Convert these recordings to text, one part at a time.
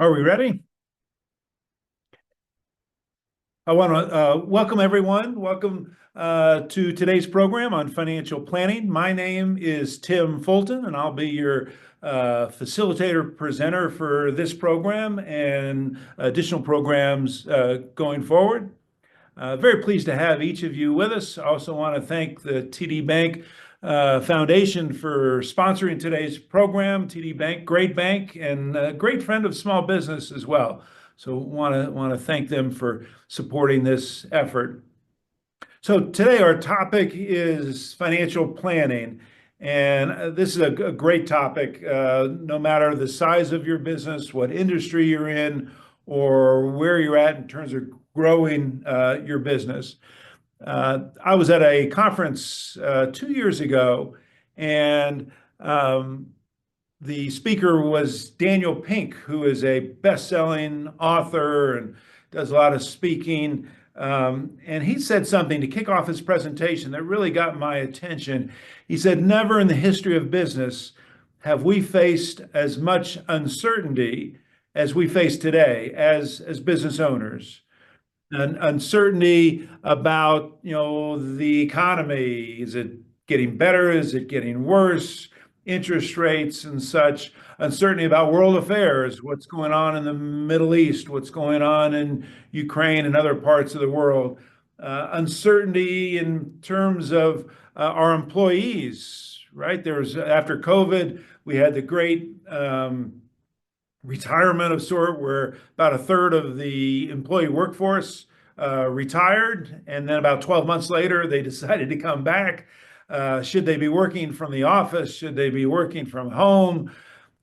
Are we ready? I want to welcome everyone. Welcome to today's program on financial planning. My name is Tim Fulton, and I'll be your facilitator presenter for this program and additional programs going forward. Very pleased to have each of you with us. I also want to thank the TD Bank Foundation for sponsoring today's program. TD Bank, great bank and a great friend of small business as well. So want to thank them for supporting this effort. So today our topic is financial planning. And this is a great topic, no matter the size of your business, what industry you're in, or where you're at in terms of growing your business. I was at a conference 2 years ago, and the speaker was Daniel Pink, who is a best-selling author and does a lot of speaking. And he said something to kick off his presentation that really got my attention. He said, "Never in the history of business have we faced as much uncertainty as we face today as business owners. And uncertainty about, the economy. Is it getting better? Is it getting worse? Interest rates and such. Uncertainty about world affairs, what's going on in the Middle East, what's going on in Ukraine and other parts of the world. Uncertainty in terms of our employees, right? There was, after COVID, we had the great retirement of sort, where about a third of the employee workforce retired, and then about 12 months later, they decided to come back. Should they be working from the office? Should they be working from home?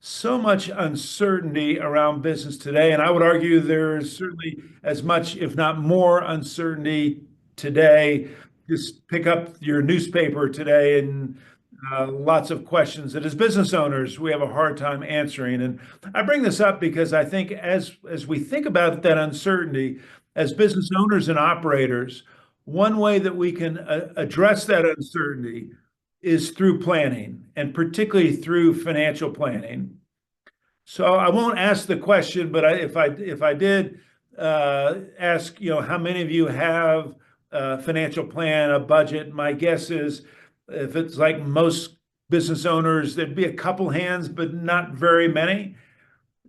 So much uncertainty around business today. And I would argue there's certainly as much, if not more, uncertainty today. Just pick up your newspaper today and lots of questions that as business owners, we have a hard time answering. And I bring this up because I think as we think about that uncertainty, as business owners and operators, one way that we can address that uncertainty is through planning, and particularly through financial planning. So I won't ask the question, but if I did ask, how many of you have a financial plan, a budget, my guess is if it's like most business owners, there'd be a couple hands, but not very many.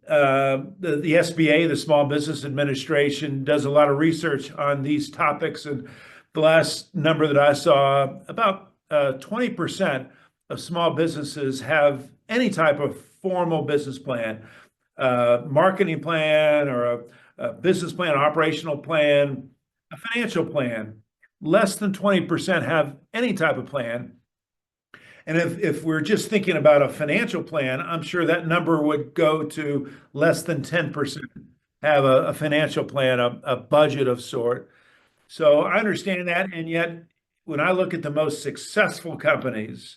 The SBA, the Small Business Administration, does a lot of research on these topics. And the last number that I saw, about 20% of small businesses have any type of formal business plan, marketing plan, or a business plan, operational plan, a financial plan. Less than 20% have any type of plan. And if we're just thinking about a financial plan, I'm sure that number would go to less than 10% have a financial plan, a budget of sort. So I understand that. And yet, when I look at the most successful companies,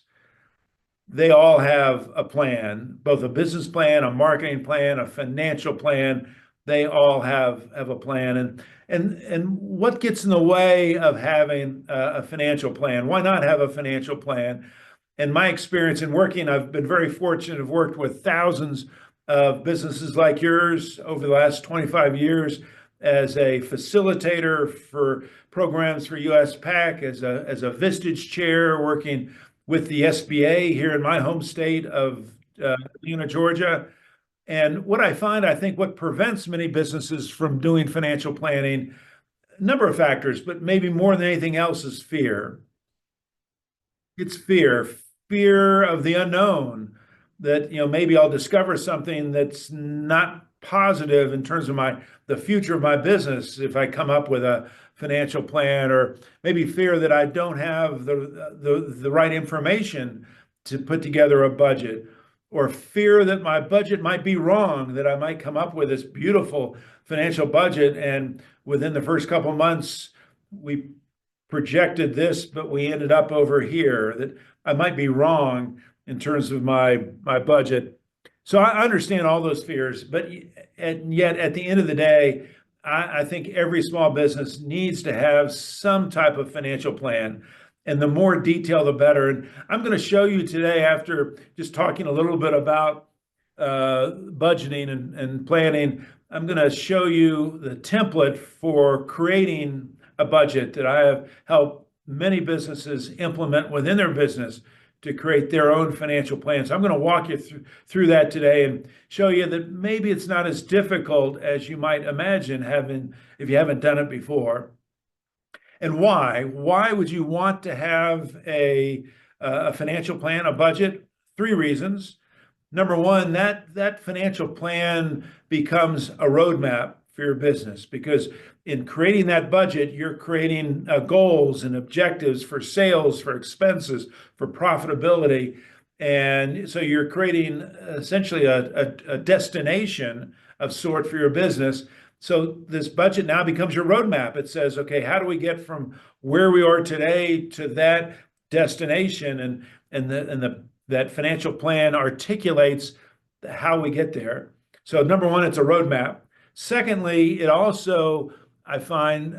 they all have a plan, both a business plan, a marketing plan, a financial plan. They all have a plan. And what gets in the way of having a financial plan? Why not have a financial plan? In my experience in working, I've been very fortunate. I've worked with thousands of businesses like yours over the last 25 years as a facilitator for programs for USPAACC, as a Vistage chair working with the SBA here in my home state of Atlanta, Georgia. And what I find, I think what prevents many businesses from doing financial planning, a number of factors, but maybe more than anything else, is fear. It's fear of the unknown, that maybe I'll discover something that's not positive in terms of the future of my business if I come up with a financial plan, or maybe fear that I don't have the right information to put together a budget, or fear that my budget might be wrong, that I might come up with this beautiful financial budget and within the first couple of months we projected this, but we ended up over here, that I might be wrong in terms of my budget. So I understand all those fears, but yet at the end of the day, I think every small business needs to have some type of financial plan. And the more detail, the better. And I'm going to show you today, after just talking a little bit about budgeting and planning, I'm going to show you the template for creating a budget that I have helped many businesses implement within their business to create their own financial plan. So I'm going to walk you through that today and show you that maybe it's not as difficult as you might imagine if you haven't done it before. And why? Why would you want to have a financial plan, a budget? Three reasons. Number one, that financial plan becomes a roadmap for your business, because in creating that budget, you're creating goals and objectives for sales, for expenses, for profitability. And so you're creating essentially a destination of sort for your business. So this budget now becomes your roadmap. It says, okay, how do we get from where we are today to that destination? That financial plan articulates how we get there. So number one, it's a roadmap. Secondly, it also, I find,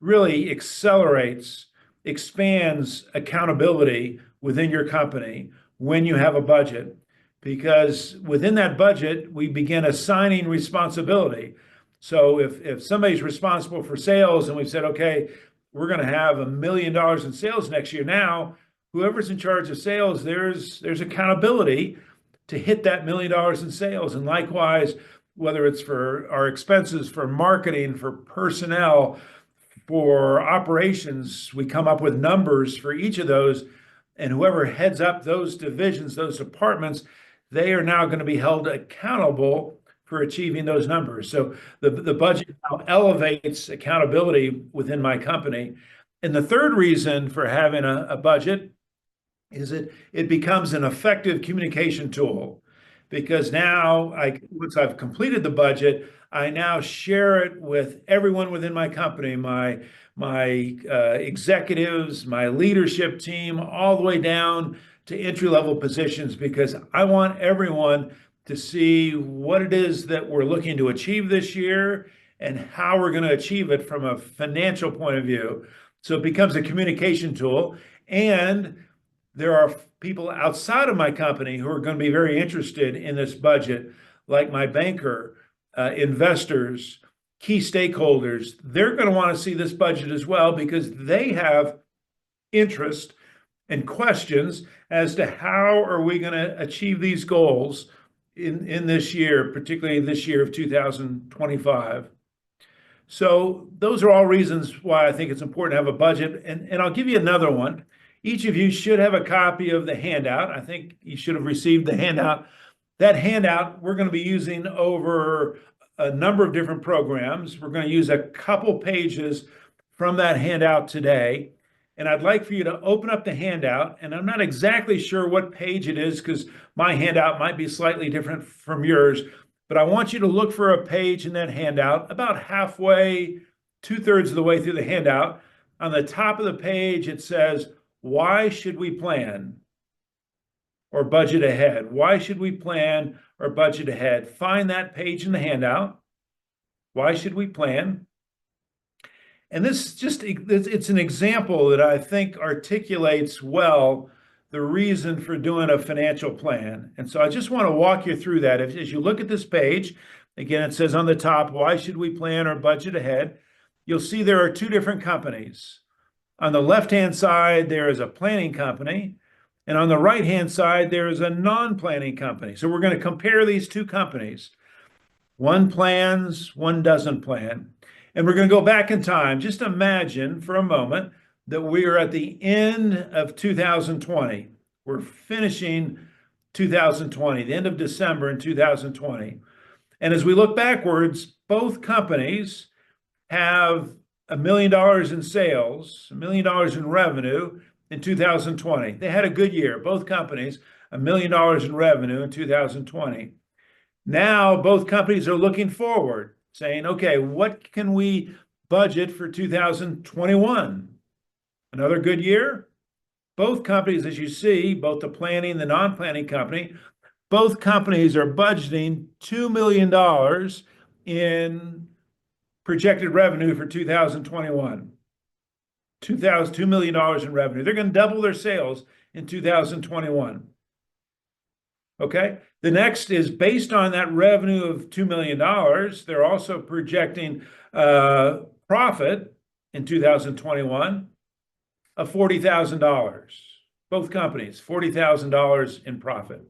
really expands accountability within your company when you have a budget, because within that budget, we begin assigning responsibility. So if somebody's responsible for sales and we've said, okay, we're going to have $1 million in sales next year, now whoever's in charge of sales, there's accountability to hit that $1 million in sales. And likewise, whether it's for our expenses, for marketing, for personnel, for operations, we come up with numbers for each of those. And whoever heads up those divisions, those departments, they are now going to be held accountable for achieving those numbers. So the budget now elevates accountability within my company. And the third reason for having a budget is it becomes an effective communication tool, because now once I've completed the budget, I now share it with everyone within my company, my executives, my leadership team, all the way down to entry-level positions, because I want everyone to see what it is that we're looking to achieve this year and how we're going to achieve it from a financial point of view. So it becomes a communication tool. And there are people outside of my company who are going to be very interested in this budget, like my banker, investors, key stakeholders. They're going to want to see this budget as well, because they have interest and questions as to how are we going to achieve these goals in this year, particularly this year of 2025. So those are all reasons why I think it's important to have a budget. And I'll give you another one. Each of you should have a copy of the handout. I think you should have received the handout. That handout we're going to be using over a number of different programs. We're going to use a couple pages from that handout today. And I'd like for you to open up the handout. And I'm not exactly sure what page it is, because my handout might be slightly different from yours. But I want you to look for a page in that handout about halfway, 2/3 of the way through the handout. On the top of the page, it says, why should we plan or budget ahead? Why should we plan or budget ahead? Find that page in the handout. Why should we plan? And it's an example that I think articulates well the reason for doing a financial plan. And so I just want to walk you through that. As you look at this page, again, it says on the top, why should we plan or budget ahead? You'll see there are two different companies. On the left-hand side, there is a planning company, and on the right-hand side, there is a non-planning company. So we're going to compare these two companies. One plans, one doesn't plan. And we're going to go back in time. Just imagine for a moment that we are at the end of 2020. We're finishing 2020, the end of December in 2020. And as we look backwards, both companies have $1 million in sales, $1 million in revenue in 2020. They had a good year. Both companies, $1 million in revenue in 2020. Now, both companies are looking forward, saying, okay, what can we budget for 2021? Another good year? Both companies, as you see, both the planning and the non-planning company, both companies are budgeting $2 million in projected revenue for 2021. $2 million in revenue. They're going to double their sales in 2021. Okay. The next is based on that revenue of $2 million. They're also projecting profit in 2021 of $40,000. Both companies, $40,000 in profit.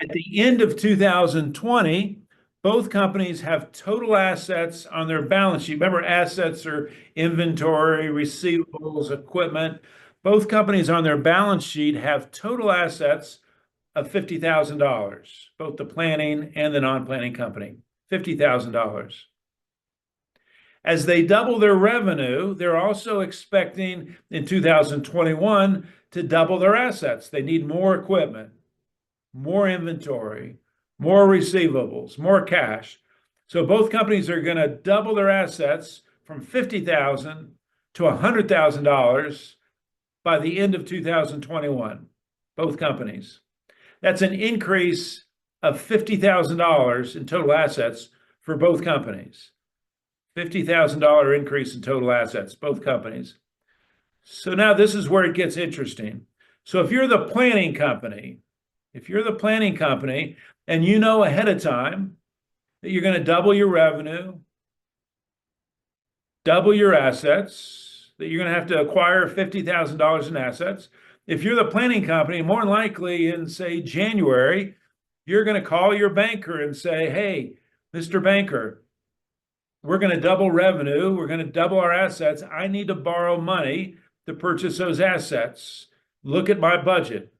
At the end of 2020, both companies have total assets on their balance sheet. Remember, assets are inventory, receivables, equipment. Both companies on their balance sheet have total assets of $50,000, both the planning and the non-planning company, $50,000. As they double their revenue, they're also expecting in 2021 to double their assets. They need more equipment, more inventory, more receivables, more cash. So both companies are going to double their assets from $50,000 to $100,000 by the end of 2021, both companies. That's an increase of $50,000 in total assets for both companies. $50,000 increase in total assets, both companies. So now this is where it gets interesting. So if you're the planning company, and you know ahead of time that you're going to double your revenue, double your assets, that you're going to have to acquire $50,000 in assets. If you're the planning company, more than likely in, say, January, you're going to call your banker and say, hey, Mr. Banker, we're going to double revenue. We're going to double our assets. I need to borrow money to purchase those assets. Look at my budget.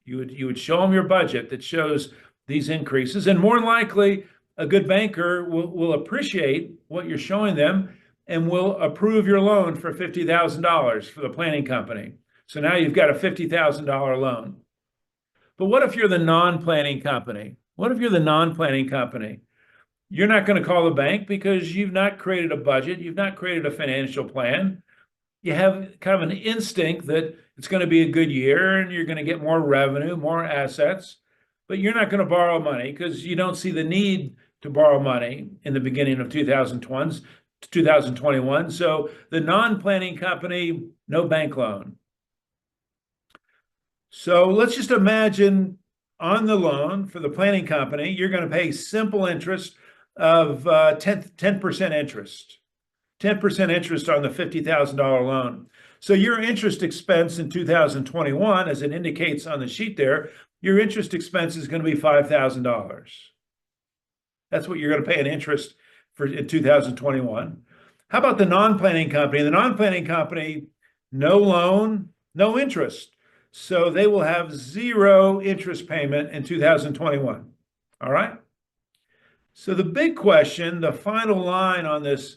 You would show them your budget that shows these increases. And more than likely, a good banker will appreciate what you're showing them and will approve your loan for $50,000 for the planning company. So now you've got a $50,000 loan. But what if you're the non-planning company? What if you're the non-planning company? You're not going to call the bank because you've not created a budget. You've not created a financial plan. You have kind of an instinct that it's going to be a good year and you're going to get more revenue, more assets, but you're not going to borrow money because you don't see the need to borrow money in the beginning of 2021. So the non-planning company, no bank loan. So let's just imagine on the loan for the planning company, you're going to pay simple interest of 10% interest. 10% interest on the $50,000 loan. So your interest expense in 2021, as it indicates on the sheet there, your interest expense is going to be $5,000. That's what you're going to pay in interest for in 2021. How about the non-planning company? The non-planning company, no loan, no interest. So they will have zero interest payment in 2021. All right? So the big question, the final line on this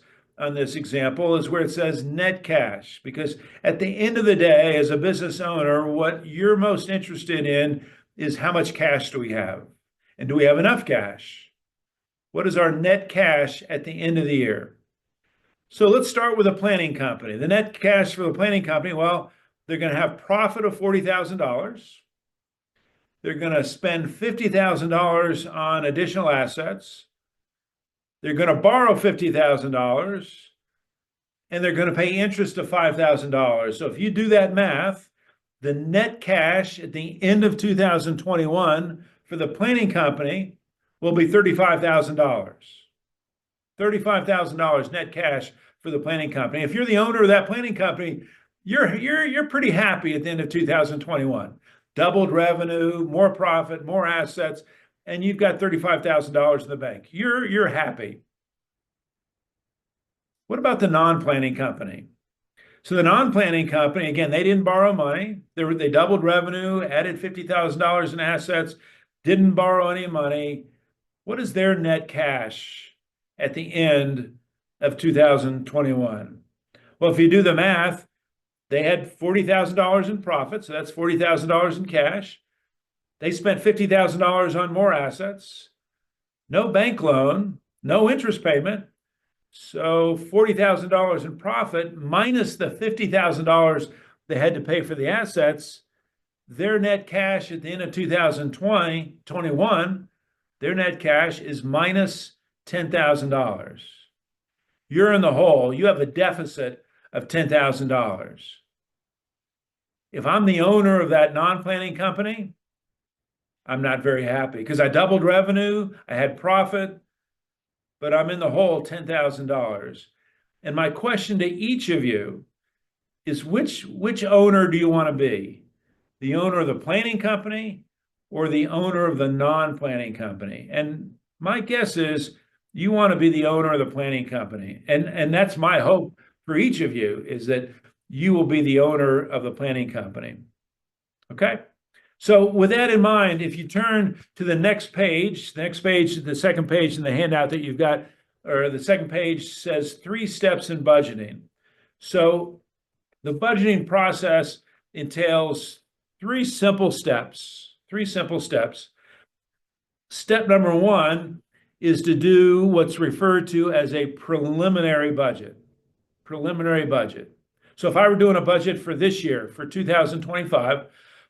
example is where it says net cash, because at the end of the day, as a business owner, what you're most interested in is how much cash do we have? And do we have enough cash? What is our net cash at the end of the year? So let's start with a planning company. The net cash for the planning company, well, they're going to have profit of $40,000. They're going to spend $50,000 on additional assets. They're going to borrow $50,000 and they're going to pay interest of $5,000. So if you do that math, the net cash at the end of 2021 for the planning company will be $35,000. $35,000 net cash for the planning company. If you're the owner of that planning company, you're pretty happy at the end of 2021. Doubled revenue, more profit, more assets, and you've got $35,000 in the bank. You're happy. What about the non-planning company? So the non-planning company, again, they didn't borrow money. They doubled revenue, added $50,000 in assets, didn't borrow any money. What is their net cash at the end of 2021? Well, if you do the math, they had $40,000 in profit, so that's $40,000 in cash. They spent $50,000 on more assets, no bank loan, no interest payment. So $40,000 in profit minus the $50,000 they had to pay for the assets, their net cash at the end of 2021, their net cash is minus $10,000. You're in the hole. You have a deficit of $10,000. If I'm the owner of that non-planning company, I'm not very happy because I doubled revenue, I had profit, but I'm in the hole $10,000. And my question to each of you is which owner do you want to be? The owner of the planning company or the owner of the non-planning company? And my guess is you want to be the owner of the planning company. And that's my hope for each of you, is that you will be the owner of the planning company. Okay? So with that in mind, if you turn to the next page, the second page in the handout that you've got, or the second page says 3 steps in budgeting. So the budgeting process entails 3 simple steps. Step number 1 is to do what's referred to as a preliminary budget. So if I were doing a budget for this year, for 2025,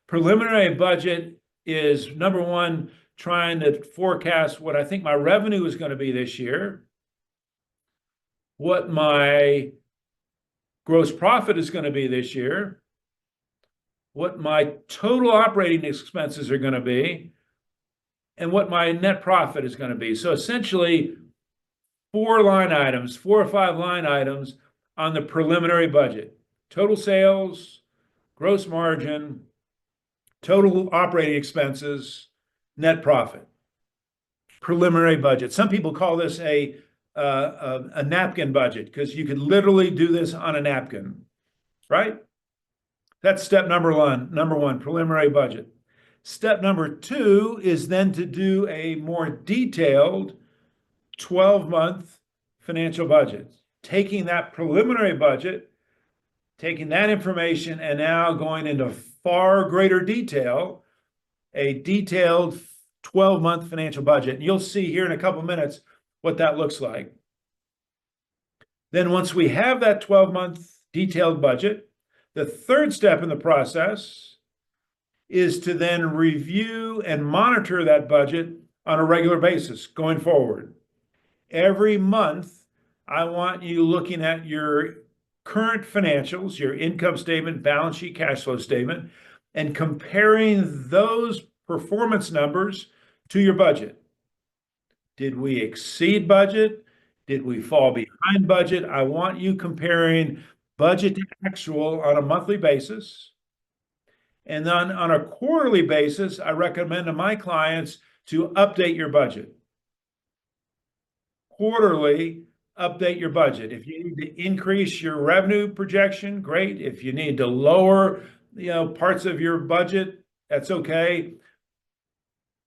preliminary budget is number 1, trying to forecast what I think my revenue is going to be this year, what my gross profit is going to be this year, what my total operating expenses are going to be, and what my net profit is going to be. So essentially 4 or 5 line items on the preliminary budget: total sales, gross margin, total operating expenses, net profit. Preliminary budget. Some people call this a napkin budget, because you could literally do this on a napkin, right? That's step number one, preliminary budget. Step number 2 is then to do a more detailed 12-month financial budget, taking that preliminary budget, taking that information, and now going into far greater detail, a detailed 12-month financial budget. And you'll see here in a couple of minutes what that looks like. Then once we have that 12-month detailed budget, the third step in the process is to then review and monitor that budget on a regular basis going forward. Every month, I want you looking at your current financials, your income statement, balance sheet, cash flow statement, and comparing those performance numbers to your budget. Did we exceed budget? Did we fall behind budget? I want you comparing budget to actual on a monthly basis. And then on a quarterly basis, I recommend to my clients to update your budget. Quarterly, update your budget. If you need to increase your revenue projection, great. If you need to lower, parts of your budget, that's okay.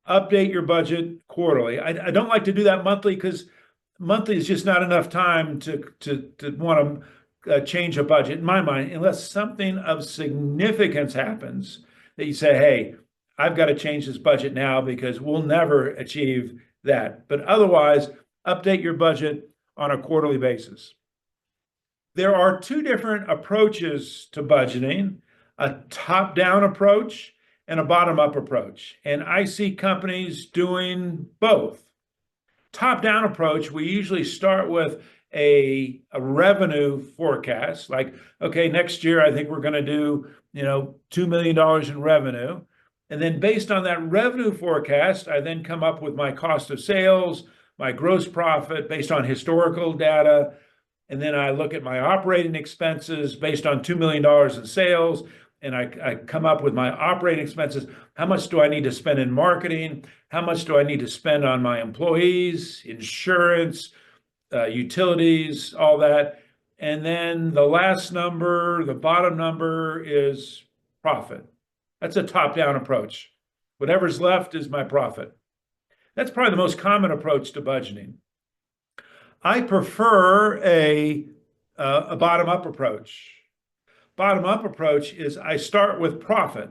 Update your budget quarterly. I don't like to do that monthly, because monthly is just not enough time to want to change a budget, in my mind, unless something of significance happens that you say, hey, I've got to change this budget now, because we'll never achieve that. But otherwise, update your budget on a quarterly basis. There are 2 different approaches to budgeting: a top-down approach and a bottom-up approach. And I see companies doing both. Top-down approach, we usually start with a revenue forecast, like, okay, next year I think we're going to do, $2 million in revenue. And then based on that revenue forecast, I then come up with my cost of sales, my gross profit based on historical data. And then I look at my operating expenses based on $2 million in sales. And I come up with my operating expenses. How much do I need to spend in marketing? How much do I need to spend on my employees, insurance, utilities, all that? And then the last number, the bottom number, is profit. That's a top-down approach. Whatever's left is my profit. That's probably the most common approach to budgeting. I prefer a bottom-up approach. Bottom-up approach is I start with profit.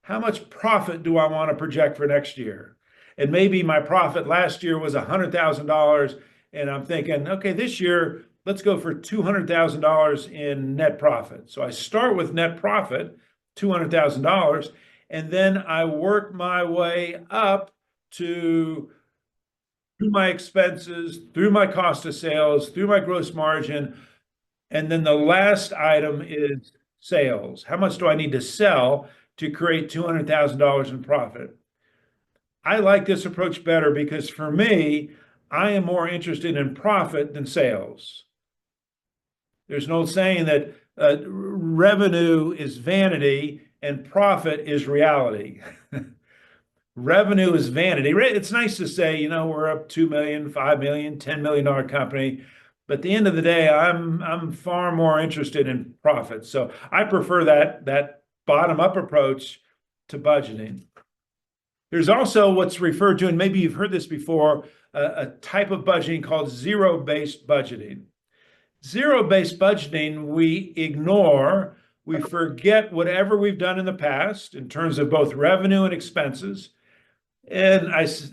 How much profit do I want to project for next year? And maybe my profit last year was $100,000, and I'm thinking, okay, this year, let's go for $200,000 in net profit. So I start with net profit, $200,000, and then I work my way up to through my expenses, through my cost of sales, through my gross margin. And then the last item is sales. How much do I need to sell to create $200,000 in profit? I like this approach better because for me, I am more interested in profit than sales. There's an old saying that revenue is vanity and profit is reality. Revenue is vanity. It's nice to say, we're up 2 million, 5 million, $10 million company. But at the end of the day, I'm far more interested in profit. So I prefer that bottom up approach to budgeting. There's also what's referred to, and maybe you've heard this before, a type of budgeting called zero-based budgeting. Zero-based budgeting, we ignore, we forget whatever we've done in the past in terms of both revenue and expenses. And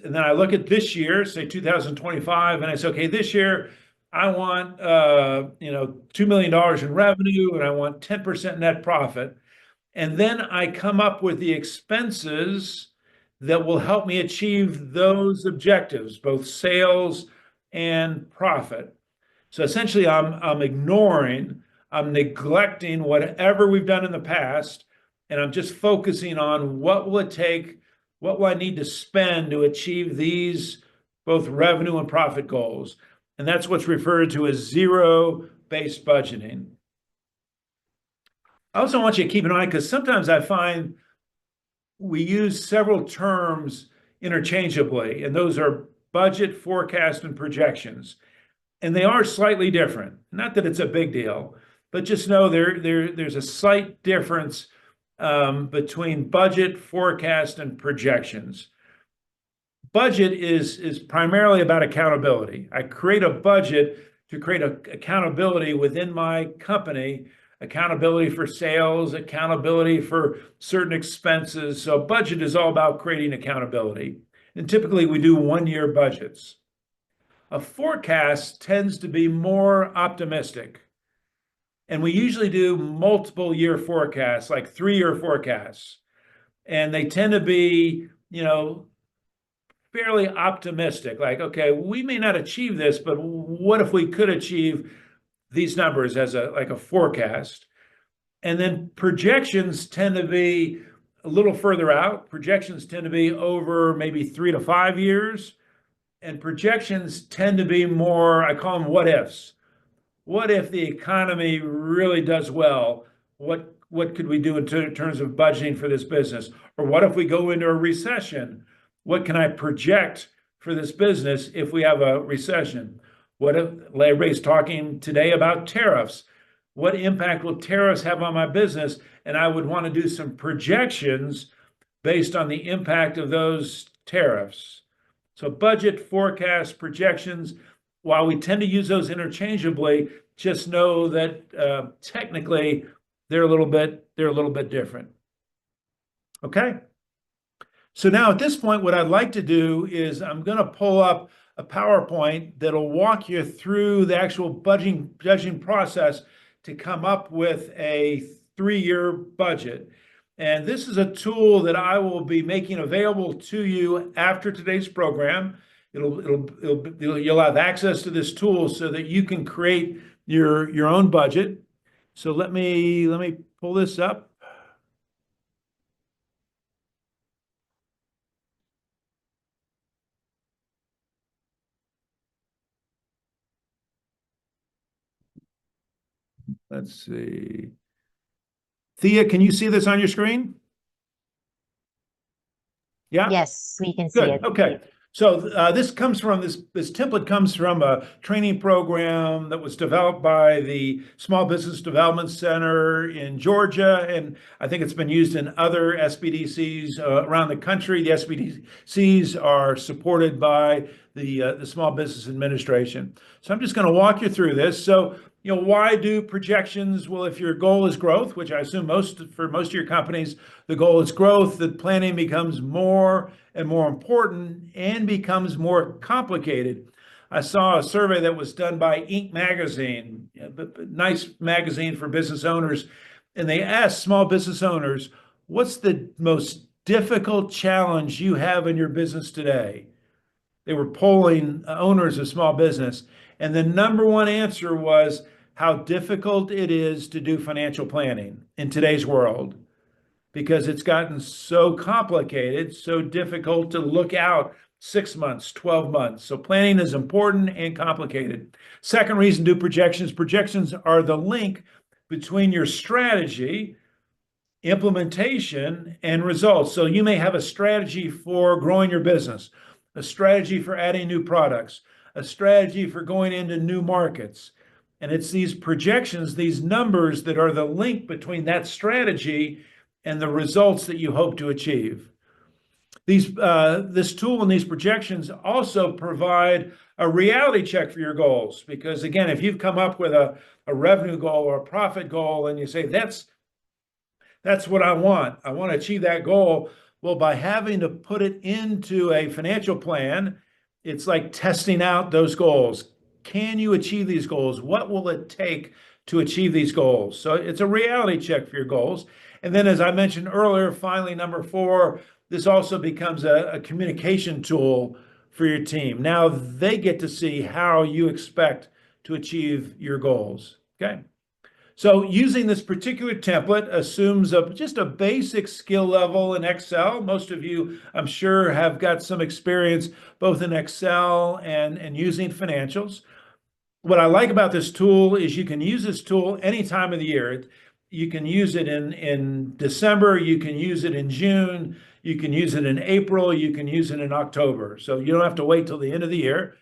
then I look at this year, say 2025, and I say, okay, this year I want $2 million in revenue and I want 10% net profit. And then I come up with the expenses that will help me achieve those objectives, both sales and profit. So essentially, I'm ignoring, I'm neglecting whatever we've done in the past, and I'm just focusing on what will it take, what will I need to spend to achieve these both revenue and profit goals. And that's what's referred to as zero-based budgeting. I also want you to keep in mind, because sometimes I find we use several terms interchangeably, and those are budget, forecast, and projections. And they are slightly different. Not that it's a big deal, but just know there's a slight difference between budget, forecast, and projections. Budget is primarily about accountability. I create a budget to create accountability within my company, accountability for sales, accountability for certain expenses. So budget is all about creating accountability. And typically we do 1-year budgets. A forecast tends to be more optimistic. And we usually do multiple year forecasts, like 3-year forecasts. And they tend to be, fairly optimistic. Like, okay, we may not achieve this, but what if we could achieve these numbers as a forecast? And then projections tend to be a little further out. Projections tend to be over maybe 3 to 5 years. And projections tend to be more, I call them what ifs. What if the economy really does well? What could we do in terms of budgeting for this business? Or what if we go into a recession? What can I project for this business if we have a recession? What if everybody's talking today about tariffs? What impact will tariffs have on my business? And I would want to do some projections based on the impact of those tariffs. So budget, forecast, projections, while we tend to use those interchangeably, just know that technically they're a little bit different. Okay. So now at this point, what I'd like to do is I'm going to pull up a PowerPoint that'll walk you through the actual budgeting process to come up with a 3-year budget. And this is a tool that I will be making available to you after today's program. You'll have access to this tool so that you can create your own budget. So let me pull this up. Let's see. Thea, can you see this on your screen? Yeah? Yes, we can see it. Okay. So this template comes from a training program that was developed by the Small Business Development Center in Georgia, and I think it's been used in other SBDCs around the country. The SBDCs are supported by the Small Business Administration. So I'm just going to walk you through this. So, why do projections? Well, if your goal is growth, which I assume for most of your companies, the goal is growth, the planning becomes more and more important and becomes more complicated. I saw a survey that was done by Inc. magazine, a nice magazine for business owners, and they asked small business owners, what's the most difficult challenge you have in your business today? They were polling owners of small business, and the number one answer was how difficult it is to do financial planning in today's world. because it's gotten so complicated, so difficult to look out 6 months, 12 months. So planning is important and complicated. Second reason to do projections. Projections are the link between your strategy, implementation, and results. So you may have a strategy for growing your business, a strategy for adding new products, a strategy for going into new markets. And it's these projections, these numbers that are the link between that strategy and the results that you hope to achieve. This tool and these projections also provide a reality check for your goals. Because again, if you've come up with a revenue goal or a profit goal and you say, that's what I want to achieve that goal. Well, by having to put it into a financial plan, it's like testing out those goals. Can you achieve these goals? What will it take to achieve these goals? So it's a reality check for your goals. And then, as I mentioned earlier, finally, number 4, this also becomes a communication tool for your team. Now they get to see how you expect to achieve your goals. Okay. So using this particular template assumes just a basic skill level in Excel. Most of you, I'm sure, have got some experience both in Excel and using financials. What I like about this tool is you can use this tool any time of the year. You can use it in December, you can use it in June, you can use it in April, you can use it in October. So you don't have to wait till the end of the year.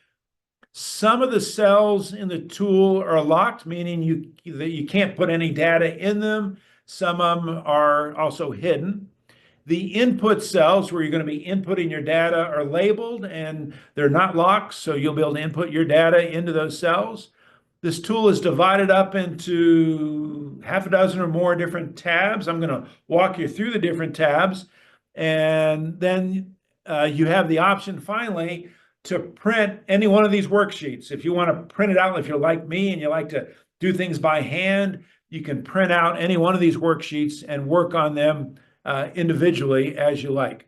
Some of the cells in the tool are locked, meaning you can't put any data in them. Some of them are also hidden. The input cells where you're going to be inputting your data are labeled and they're not locked, so you'll be able to input your data into those cells. This tool is divided up into half a dozen or more different tabs. I'm going to walk you through the different tabs, and then you have the option finally to print any one of these worksheets. If you want to print it out, if you're like me and you like to do things by hand, you can print out any one of these worksheets and work on them individually as you like.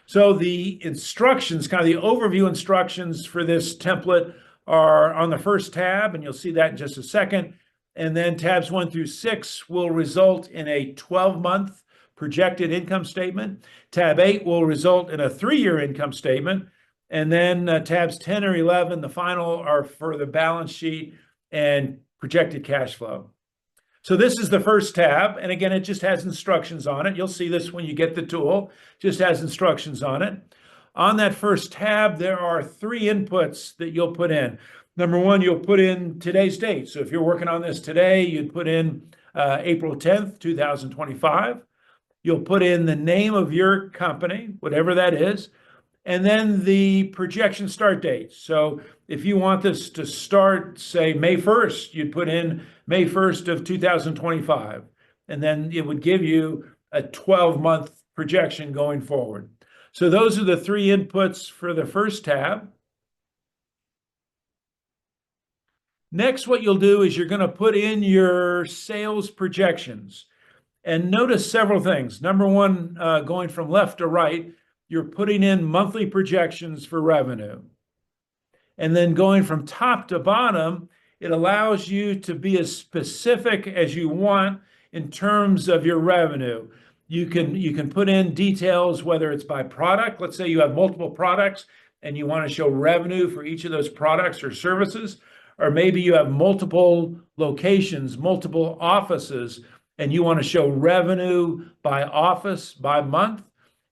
So the instructions, kind of the overview instructions for this template are on the first tab, and you'll see that in just a second. And then tabs 1 through 6 will result in a 12-month projected income statement. Tab 8 will result in a 3-year income statement. And then tabs 10 or 11, the final, are for the balance sheet and projected cash flow. So this is the first tab. And again, it just has instructions on it. You'll see this when you get the tool. It just has instructions on it. On that first tab, there are 3 inputs that you'll put in. Number 1, you'll put in today's date. So if you're working on this today, you'd put in April 10th, 2025. You'll put in the name of your company, whatever that is, and then the projection start date. So if you want this to start, say, May 1st, you'd put in May 1st of 2025. And then it would give you a 12-month projection going forward. So those are the 3 inputs for the first tab. Next, what you'll do is you're going to put in your sales projections. And notice several things. Number 1, going from left to right, you're putting in monthly projections for revenue. And then going from top to bottom, it allows you to be as specific as you want in terms of your revenue. You can put in details, whether it's by product. Let's say you have multiple products and you want to show revenue for each of those products or services. Or maybe you have multiple locations, multiple offices, and you want to show revenue by office, by month.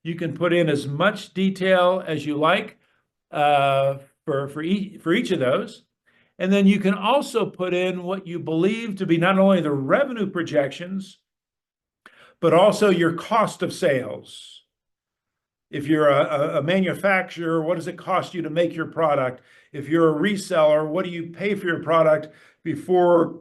You can put in as much detail as you like for each of those. And then you can also put in what you believe to be not only the revenue projections, but also your cost of sales. If you're a manufacturer, what does it cost you to make your product? If you're a reseller, what do you pay for your product before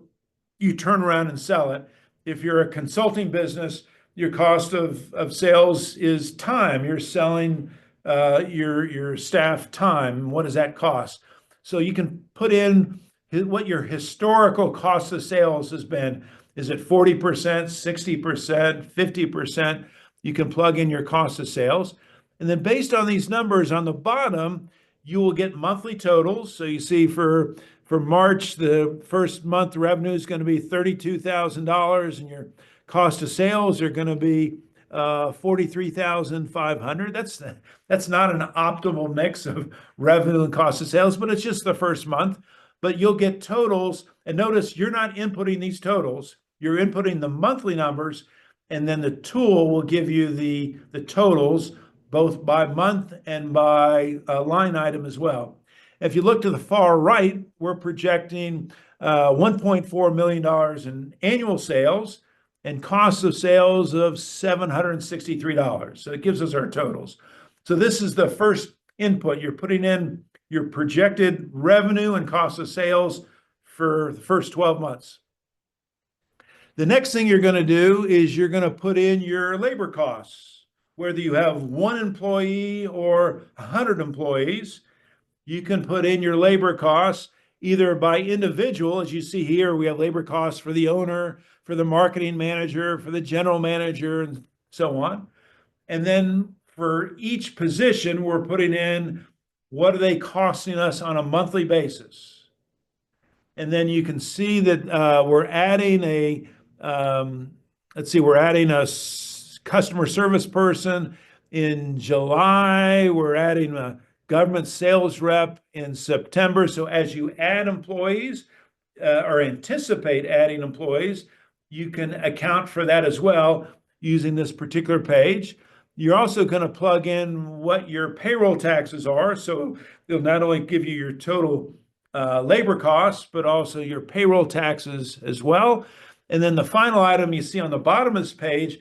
you turn around and sell it? If you're a consulting business, your cost of sales is time. You're selling your staff time. What does that cost? So you can put in what your historical cost of sales has been. Is it 40%, 60%, 50%? You can plug in your cost of sales. And then based on these numbers on the bottom, you will get monthly totals. So you see for For March, the first month revenue is going to be $32,000, and your cost of sales are going to be $43,500. That's not an optimal mix of revenue and cost of sales, but it's just the first month. But you'll get totals, and notice you're not inputting these totals. You're inputting the monthly numbers, and then the tool will give you the totals both by month and by line item as well. If you look to the far right, we're projecting $1.4 million in annual sales and cost of sales of $763. So it gives us our totals. So this is the first input. You're putting in your projected revenue and cost of sales for the first 12 months. The next thing you're going to do is you're going to put in your labor costs. Whether you have 1 employee or 100 employees, you can put in your labor costs either by individual. As you see here, we have labor costs for the owner, for the marketing manager, for the general manager, and so on. And then for each position, we're putting in what are they costing us on a monthly basis. And then you can see that we're adding we're adding a customer service person in July. We're adding a government sales rep in September. So as you add employees or anticipate adding employees, you can account for that as well using this particular page. You're also going to plug in what your payroll taxes are. So it'll not only give you your total labor costs, but also your payroll taxes as well. And then the final item you see on the bottom of this page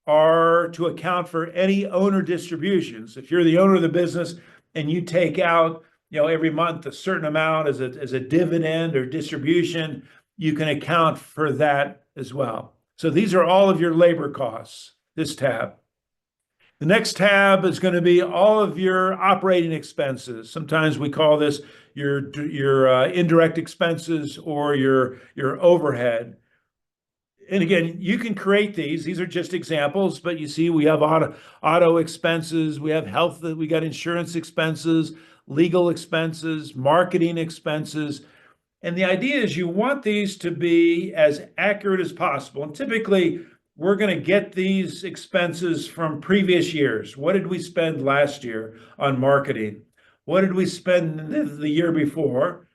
are to account for any owner distributions. If you're the owner of the business and you take out, every month a certain amount as a dividend or distribution, you can account for that as well. So these are all of your labor costs, this tab. The next tab is going to be all of your operating expenses. Sometimes we call this your indirect expenses or your overhead. And again, you can create these. These are just examples, but you see we have auto expenses, we have health, we got insurance expenses, legal expenses, marketing expenses. And the idea is you want these to be as accurate as possible. And typically, we're going to get these expenses from previous years. What did we spend last year on marketing? What did we spend the year before?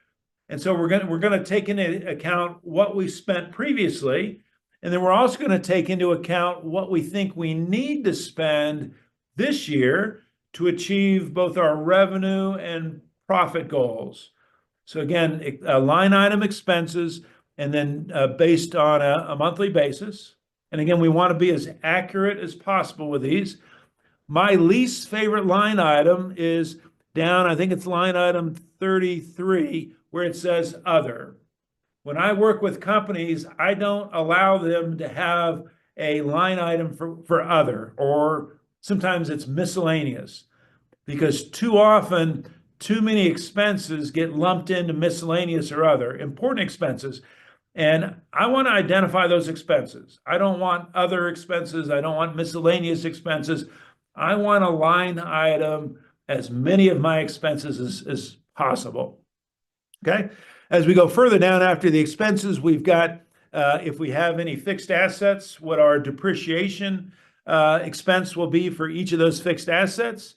And so we're going to take into account what we spent previously. And then we're also going to take into account what we think we need to spend this year to achieve both our revenue and profit goals. So again, line item expenses, and then based on a monthly basis. And again, we want to be as accurate as possible with these. My least favorite line item is down, I think it's line item 33, where it says other. When I work with companies, I don't allow them to have a line item for other, or sometimes it's miscellaneous, because too often, too many expenses get lumped into miscellaneous or other, important expenses. And I want to identify those expenses. I don't want other expenses. I don't want miscellaneous expenses. I want a line item as many of my expenses as possible. Okay. As we go further down after the expenses, we've got, if we have any fixed assets, what our depreciation expense will be for each of those fixed assets.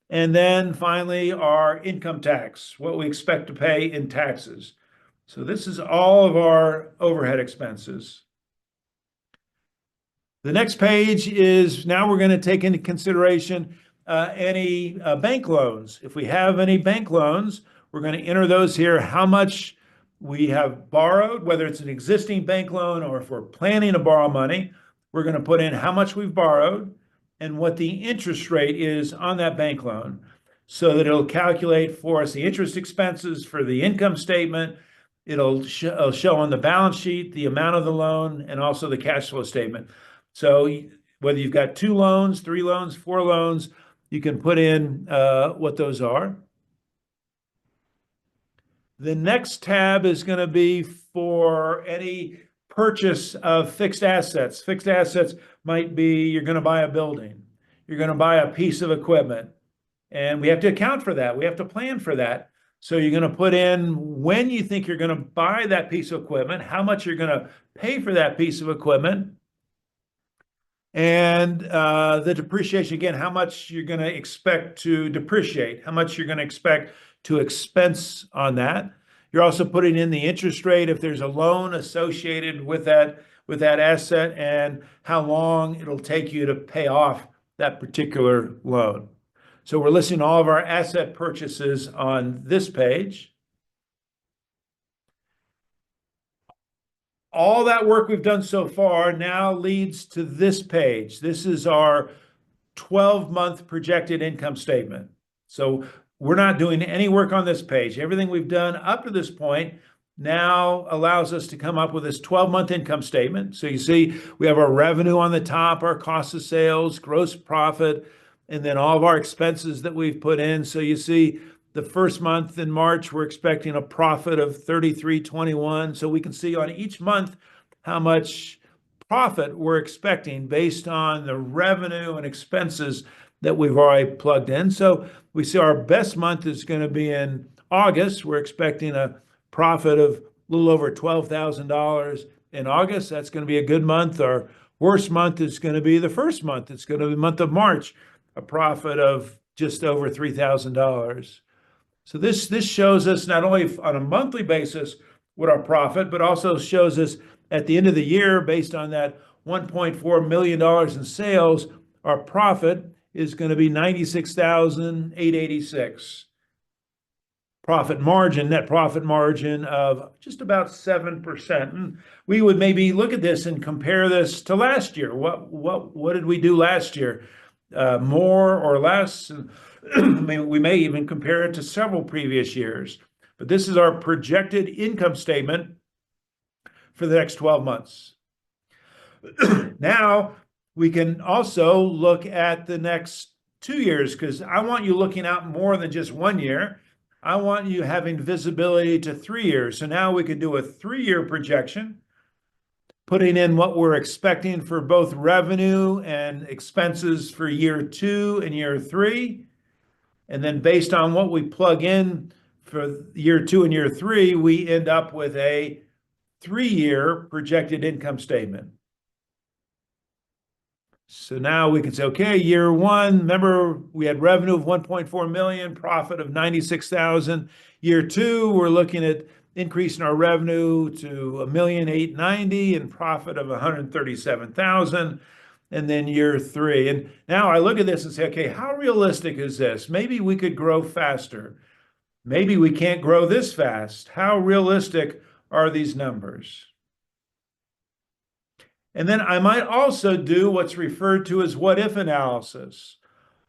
And then finally, our income tax, what we expect to pay in taxes. So this is all of our overhead expenses. The next page is, now we're going to take into consideration any bank loans. If we have any bank loans, we're going to enter those here, how much we have borrowed, whether it's an existing bank loan or if we're planning to borrow money. We're going to put in how much we've borrowed and what the interest rate is on that bank loan, so that it'll calculate for us the interest expenses for the income statement. It'll show on the balance sheet the amount of the loan and also the cash flow statement. So whether you've got 2 loans, 3 loans, 4 loans, you can put in what those are. The next tab is going to be for any purchase of fixed assets. Fixed assets might be you're going to buy a building, you're going to buy a piece of equipment, and we have to account for that. We have to plan for that. So you're going to put in when you think you're going to buy that piece of equipment, how much you're going to pay for that piece of equipment, and the depreciation, again, how much you're going to expect to depreciate, how much you're going to expect to expense on that. You're also putting in the interest rate if there's a loan associated with that asset, and how long it'll take you to pay off that particular loan. So we're listing all of our asset purchases on this page. All that work we've done so far now leads to this page. This is our 12-month projected income statement. So we're not doing any work on this page. Everything we've done up to this point now allows us to come up with this 12-month income statement. So you see we have our revenue on the top, our cost of sales, gross profit, and then all of our expenses that we've put in. So you see the first month in March, we're expecting a profit of $33.21. So we can see on each month how much profit we're expecting based on the revenue and expenses that we've already plugged in. So we see our best month is going to be in August. We're expecting a profit of a little over $12,000 in August. That's going to be a good month. Our worst month is going to be the first month. It's going to be the month of March, a profit of just over $3,000. So this shows us not only on a monthly basis what our profit, but also shows us at the end of the year, based on that $1.4 million in sales, our profit is going to be $96,886. Profit margin, net profit margin of just about 7%. And we would maybe look at this and compare this to last year. What did we do last year? More or less? I mean, we may even compare it to several previous years. But this is our projected income statement for the next 12 months. Now, we can also look at the next 2 years, because I want you looking out more than just 1 year. I want you having visibility to 3 years. So now we can do a 3-year projection, putting in what we're expecting for both revenue and expenses for year 2 and year 3. And then based on what we plug in for year 2 and year 3, we end up with a 3-year projected income statement. So now we can say, okay, year 1, remember we had revenue of 1.4 million, profit of 96,000. Year 2, we're looking at increasing our revenue to 1,890,000 and profit of 137,000. And then year 3. And now I look at this and say, okay, how realistic is this? Maybe we could grow faster. Maybe we can't grow this fast. How realistic are these numbers? And then I might also do what's referred to as what-if analysis.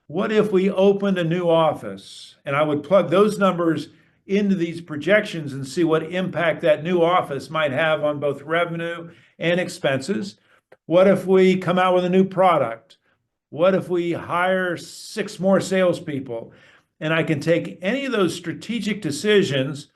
What if we opened a new office? And I would plug those numbers into these projections and see what impact that new office might have on both revenue and expenses. What if we come out with a new product? What if we hire 6 more salespeople? And I can take any of those strategic decisions,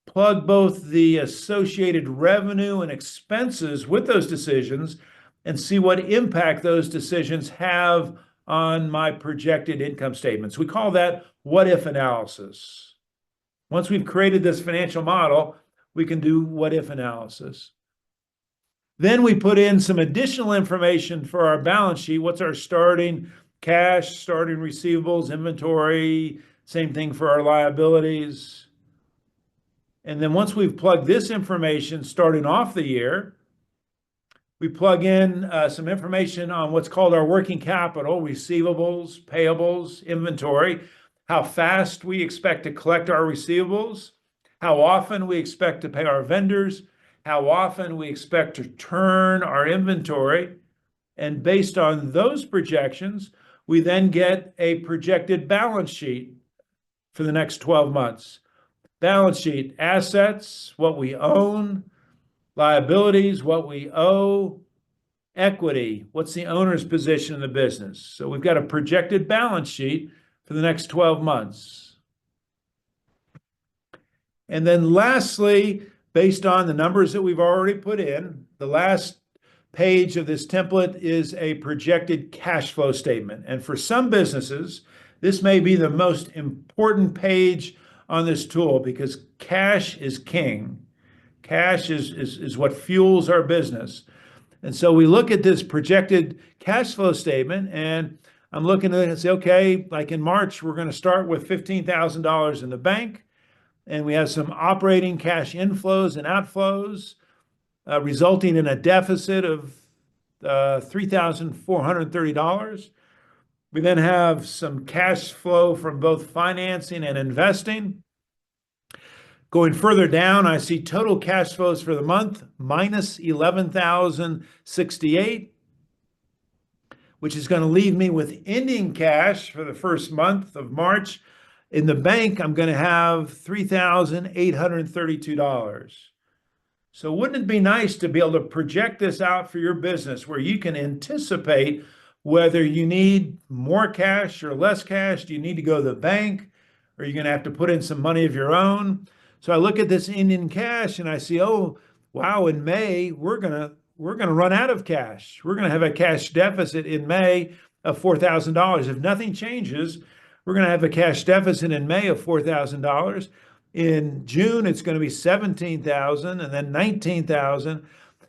plug both the associated revenue and expenses with those decisions, and see what impact those decisions have on my projected income statements. We call that what-if analysis. Once we've created this financial model, we can do what-if analysis. Then we put in some additional information for our balance sheet. What's our starting cash, starting receivables, inventory, same thing for our liabilities. And then once we've plugged this information starting off the year, we plug in some information on what's called our working capital, receivables, payables, inventory, how fast we expect to collect our receivables, how often we expect to pay our vendors, how often we expect to turn our inventory. And based on those projections, we then get a projected balance sheet for the next 12 months. Balance sheet, assets, what we own, liabilities, what we owe, equity, what's the owner's position in the business. So we've got a projected balance sheet for the next 12 months. And then lastly, based on the numbers that we've already put in, the last page of this template is a projected cash flow statement. And for some businesses, this may be the most important page on this tool because cash is king. Cash is what fuels our business. And so we look at this projected cash flow statement, and I'm looking at it and say, okay, like in March, we're going to start with $15,000 in the bank, and we have some operating cash inflows and outflows, resulting in a deficit of $3,430. We then have some cash flow from both financing and investing. Going further down, I see total cash flows for the month minus 11,068, which is going to leave me with ending cash for the first month of March. In the bank, I'm going to have $3,832. So wouldn't it be nice to be able to project this out for your business where you can anticipate whether you need more cash or less cash? Do you need to go to the bank? Or are you going to have to put in some money of your own? So I look at this ending cash and I see, oh, wow, in May, we're gonna run out of cash. We're gonna have a cash deficit in May of $4,000. If nothing changes, we're gonna have a cash deficit in May of $4,000. In June, it's going to be 17,000 and then 19,000.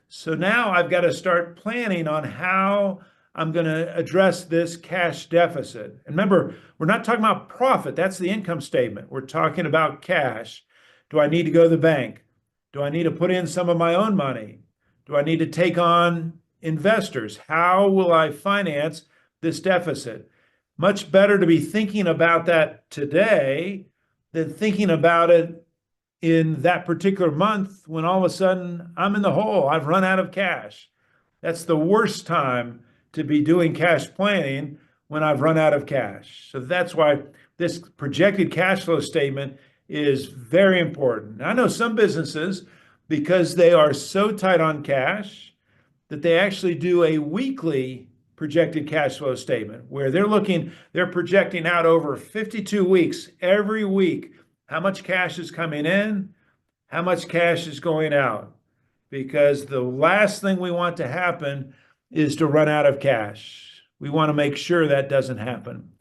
So now I've got to start planning on how I'm going to address this cash deficit. And remember, we're not talking about profit. That's the income statement. We're talking about cash. Do I need to go to the bank? Do I need to put in some of my own money? Do I need to take on investors? How will I finance this deficit? Much better to be thinking about that today than thinking about it in that particular month when all of a sudden I'm in the hole. I've run out of cash. That's the worst time to be doing cash planning, when I've run out of cash. So that's why this projected cash flow statement is very important. I know some businesses, because they are so tight on cash, that they actually do a weekly projected cash flow statement where they're projecting out over 52 weeks, every week, how much cash is coming in, how much cash is going out. Because the last thing we want to happen is to run out of cash. We want to make sure that doesn't happen.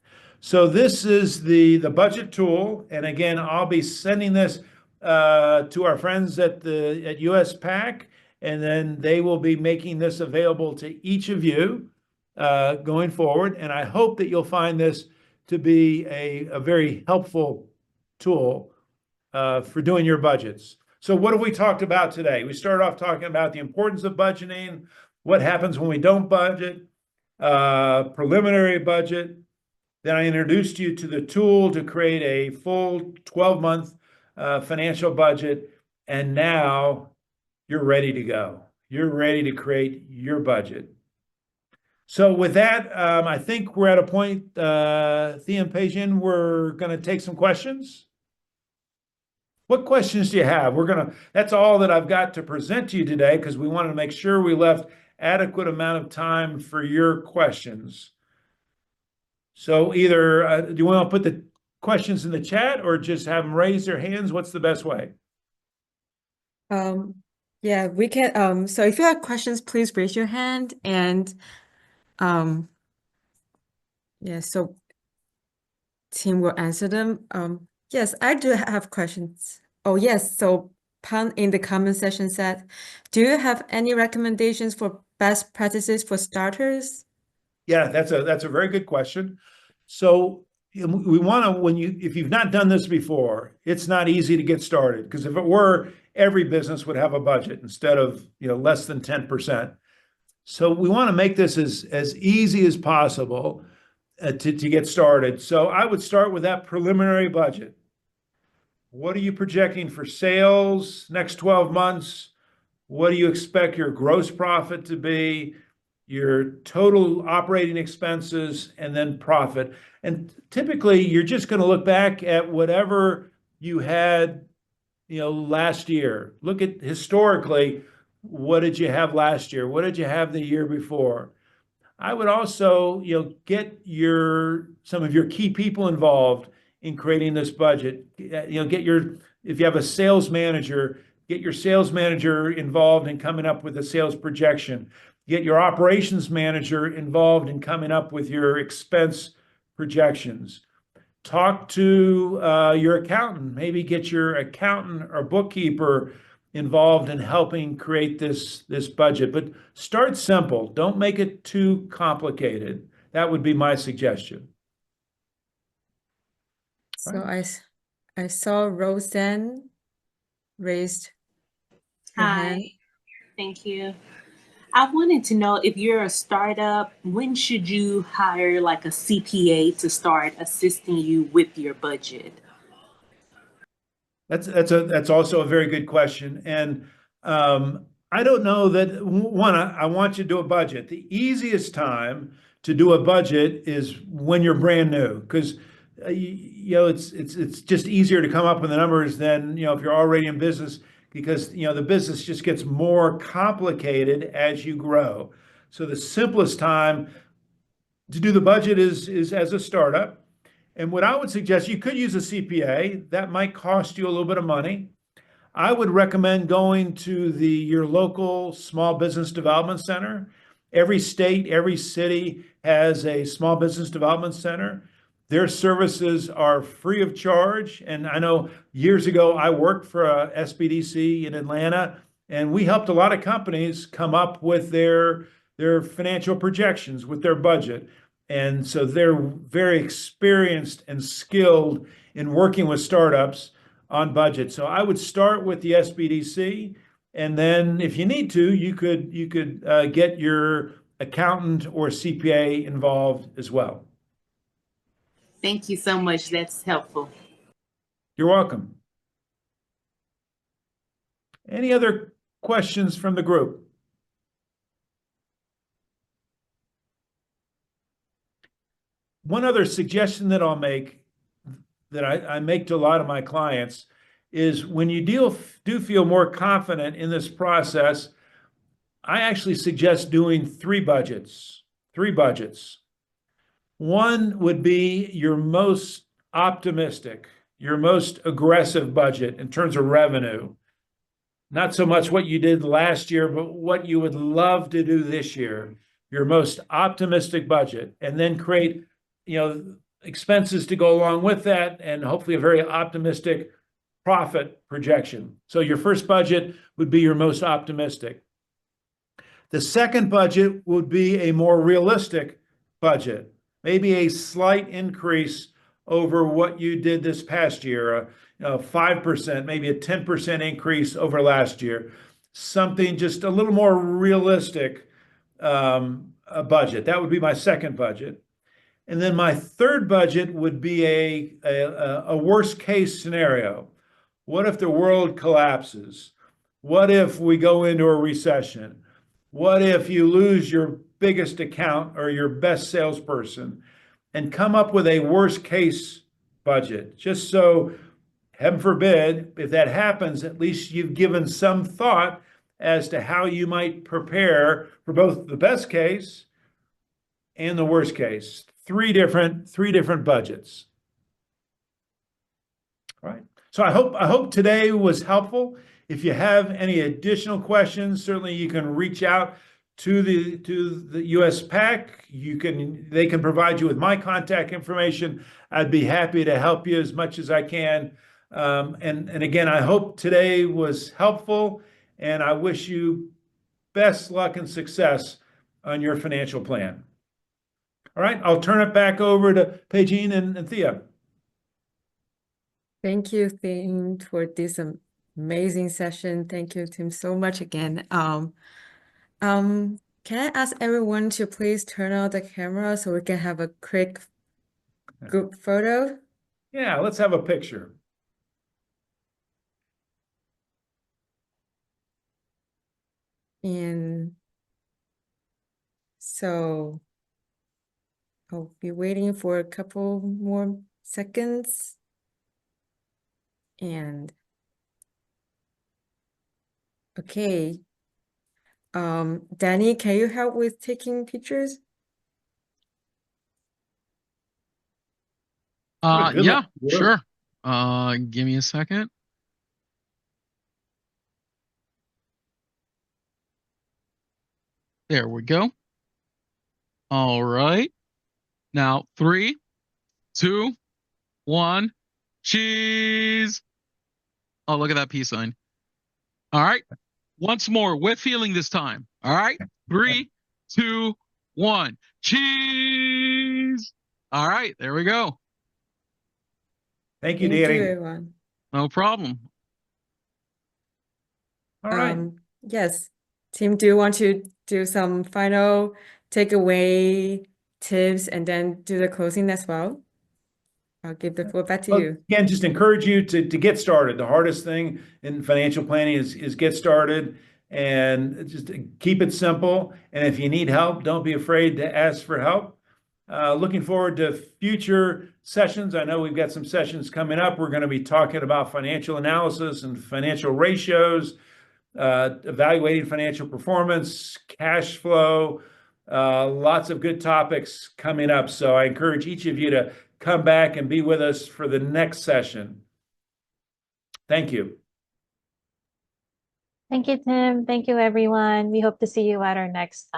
So this is the budget tool. And again, I'll be sending this to our friends at USPAACC, and then they will be making this available to each of you going forward. And I hope that you'll find this to be a very helpful tool for doing your budgets. So what have we talked about today? We started off talking about the importance of budgeting, what happens when we don't budget, preliminary budget. Then I introduced you to the tool to create a full 12-month financial budget. And now you're ready to go. You're ready to create your budget. So with that, I think we're at a point, Thea and Peijian, we're going to take some questions. What questions do you have? That's all that I've got to present to you today, because we wanted to make sure we left adequate amount of time for your questions. So either, do you want to put the questions in the chat or just have them raise their hands? What's the best way? Yeah, we can, so if you have questions, please raise your hand, and yeah, so Tim will answer them. Yes, I do have questions. Oh, yes. So Pan in the comment section said, do you have any recommendations for best practices for starters? Yeah, that's a very good question. So we want to, if you've not done this before, it's not easy to get started, because if it were, every business would have a budget instead of less than 10%. So we want to make this as easy as possible to get started. So I would start with that preliminary budget. What are you projecting for sales next 12 months? What do you expect your gross profit to be, your total operating expenses, and then profit? And typically, you're just going to look back at whatever you had, last year. Look at historically, what did you have last year? What did you have the year before? I would also, get some of your key people involved in creating this budget. If you have a sales manager, get your sales manager involved in coming up with a sales projection. Get your operations manager involved in coming up with your expense projections. talk to your accountant, maybe get your accountant or bookkeeper involved in helping create this budget. But start simple. Don't make it too complicated. That would be my suggestion. So Right. I saw Roseanne raised her Hi, hand. thank you. I wanted to know if you're a startup, when should you hire like a CPA to start assisting you with your budget? That's also a very good question. And I don't know that one, I want you to do a budget. The easiest time to do a budget is when you're brand new, because it's just easier to come up with the numbers than if you're already in business, because the business just gets more complicated as you grow. So the simplest time to do the budget is as a startup. And what I would suggest, you could use a CPA. That might cost you a little bit of money. I would recommend going to your local small business development center. Every state, every city has a small business development center. Their services are free of charge. And I know years ago I worked for a SBDC in Atlanta, and we helped a lot of companies come up with their financial projections, with their budget. And so they're very experienced and skilled in working with startups on budget. So I would start with the SBDC, and then if you need to, you could get your accountant or CPA involved as well. Thank you so much. That's helpful. You're welcome. Any other questions from the group? One other suggestion that I'll make, that I make to a lot of my clients, is when you do feel more confident in this process, I actually suggest doing three budgets. One would be your most optimistic, your most aggressive budget in terms of revenue. Not so much what you did last year, but what you would love to do this year, your most optimistic budget, and then create, expenses to go along with that, and hopefully a very optimistic profit projection. So your first budget would be your most optimistic. The second budget would be a more realistic budget, maybe a slight increase over what you did this past year, 5%, maybe a 10% increase over last year, something just a little more realistic a budget. That would be my second budget. And then my third budget would be a worst case scenario. What if the world collapses? What if we go into a recession? What if you lose your biggest account or your best salesperson? And come up with a worst case budget, just so, heaven forbid, if that happens, at least you've given some thought as to how you might prepare for both the best case and the worst case. Three different budgets. All right. So I hope today was helpful. If you have any additional questions, certainly you can reach out to the USPAACC. They can provide you with my contact information. I'd be happy to help you as much as I can. And again, I hope today was helpful, and I wish you best luck and success on your financial plan. All right, I'll turn it back over to Paigene and Thea. Thank you, Tim, for this amazing session. Thank you, Tim, so much again. Can I ask everyone to please turn on the camera so we can have a quick group photo? Yeah, let's have a picture. And so I'll be waiting for a couple more seconds. And okay. Danny, can you help with taking pictures? Yeah, sure. Give me a second. There we go. All right. Now, 3, 2, 1. Cheese. Oh, look at that peace sign. All right. Once more, with feeling this time. All right. 3, 2, 1. Cheese. All right. There we go. Thank you, Thank you, Danny. everyone. No problem. All right. Yes. Tim, do you want to do some final takeaway tips and then do the closing as well? I'll give the floor back to Well, you. again, just encourage you to get started. The hardest thing in financial planning is get started and just keep it simple. And if you need help, don't be afraid to ask for help. Looking forward to future sessions. I know we've got some sessions coming up. We're going to be talking about financial analysis and financial ratios, evaluating financial performance, cash flow, lots of good topics coming up. So I encourage each of you to come back and be with us for the next session. Thank you. Thank you, Tim. Thank you, everyone. We hope to see you at our next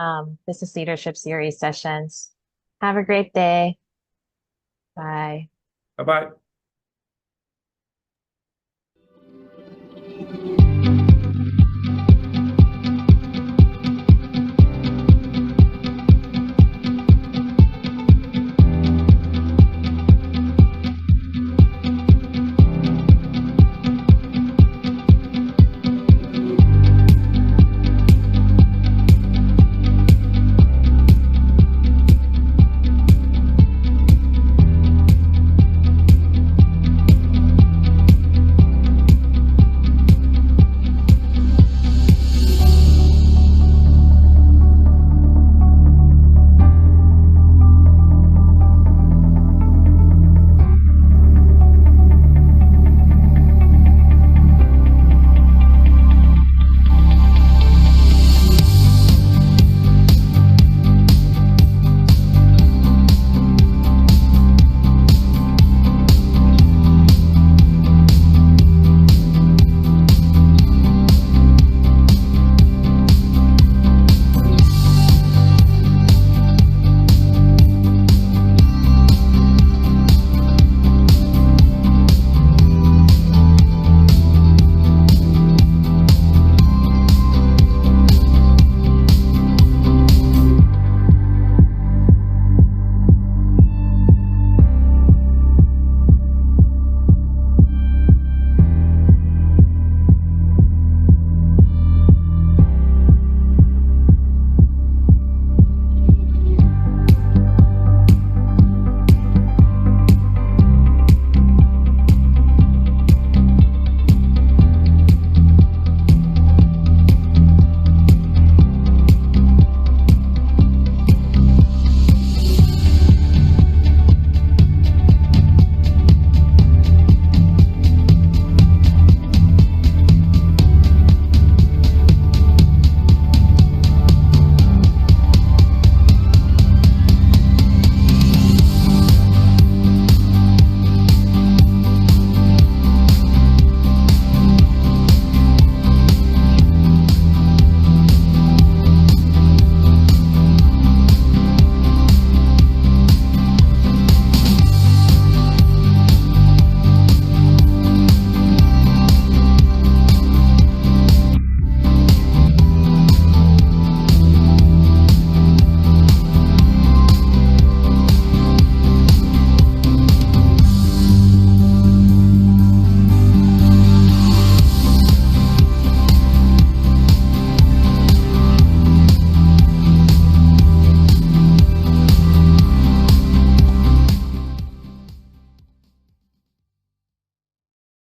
Business Leadership Series sessions. Have a great day. Bye. Bye-bye.